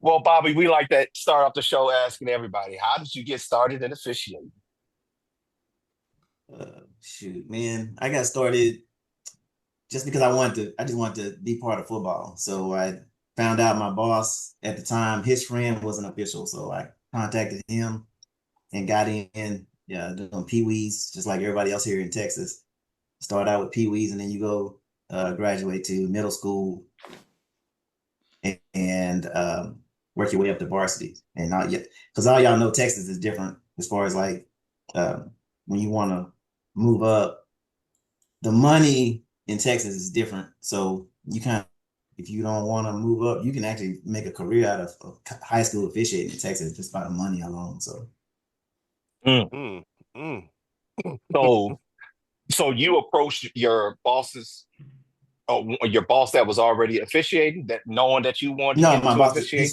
Well, Bobby, we like to start off the show asking everybody, how did you get started in officiating? Shoot, man, I got started just because I just wanted to be part of football. So I found out my boss at the time, his friend was an official. So I contacted him and got in, yeah, doing PeeWees, just like everybody else here in Texas. Start out with PeeWees and then you go graduate to middle school and work your way up to varsity. And not yet, because all y'all know Texas is different as far as like um, when you want to move up, the money in Texas is different. So you kind of, if you don't want to move up, you can actually make a career out of high school officiating in Texas just by the money alone. So Mm. Mm, mm. So, so you approached your bosses, your boss that was already officiating, that knowing that you wanted to no, get my into boss, officiating.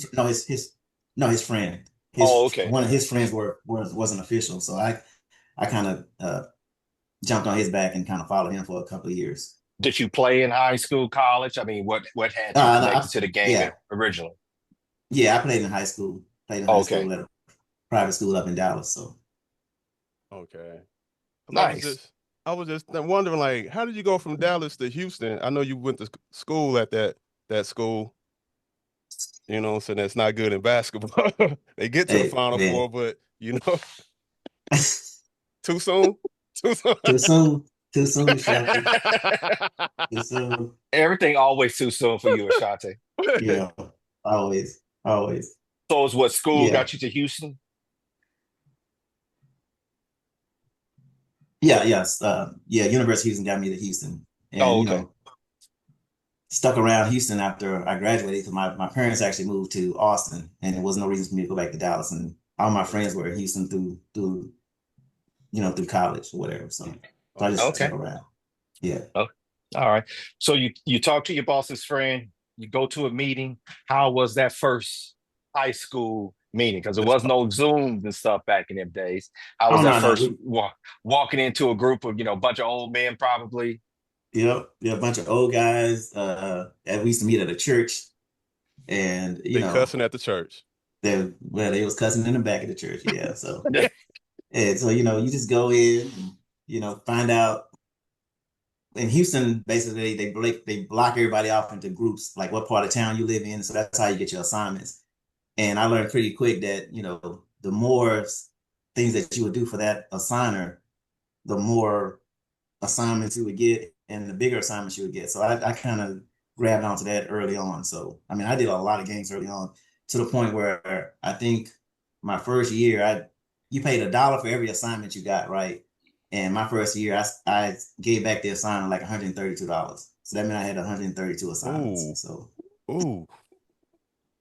his friend, Oh, his okay. one of his friends was an official. So I kind of jumped on his back and kind of followed him for a couple of years. Did you play in high school, college? I mean, what had you No, connected to the game yeah, originally? yeah, I played in high school. Played in high Okay, school at a private school up in Dallas. So Okay. 'Cause nice. I was just wondering, like, how did you go from Dallas to Houston? I know you went to school at that school. So that's not good in basketball. They get to the hey, Final man. Four, but too soon. Too soon. Too soon. Too soon, Shotty. Too soon. Everything always too soon for you, Ashante. Yeah. Always. Always. So is what school Yeah. got you to Houston? Yeah. Yes. Yeah. University of Houston got me to Houston. And, Oh, okay. stuck around Houston after I graduated because my parents actually moved to Austin and there was no reason for me to go back to Dallas. And all my friends were in Houston through college or whatever. So I just stuck Okay. around. Yeah. Oh, all right. So you talk to your boss's friend, you go to a meeting. How was that first high school meeting? Because there was no Zooms and stuff back in them days. How was Oh that no, no. first walking into a group of, a bunch of old men probably? Yep. Yeah, a bunch of old guys. And we used to meet at a church and They cussing at the church. they was cussing in the back of the church. Yeah. So you just go in and, find out in Houston, basically they block everybody off into groups, like what part of town you live in. So that's how you get your assignments. And I learned pretty quick that, the more things that you would do for that assigner, the more assignments you would get and the bigger assignments you would get. So I kind of grabbed onto that early on. So, I mean, I did a lot of games early on to the point where I think my first year, you paid $1 for every assignment you got, right? And my first year, I gave back the assignment like $132. So that meant I had 132 assignments. Ooh, So ooh,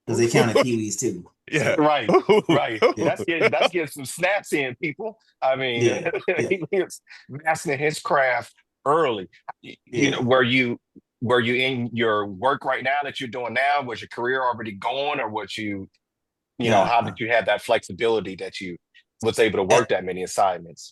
because they counted PeeWees too. yeah. So Right, Ooh. right. That's getting some snaps in, people. I mean, yeah, yeah, he was mastering his craft early. yeah. Were you in your work right now that you're doing now? Was your career already going, or how did Nah, you have that flexibility that you was able to work at, that many assignments?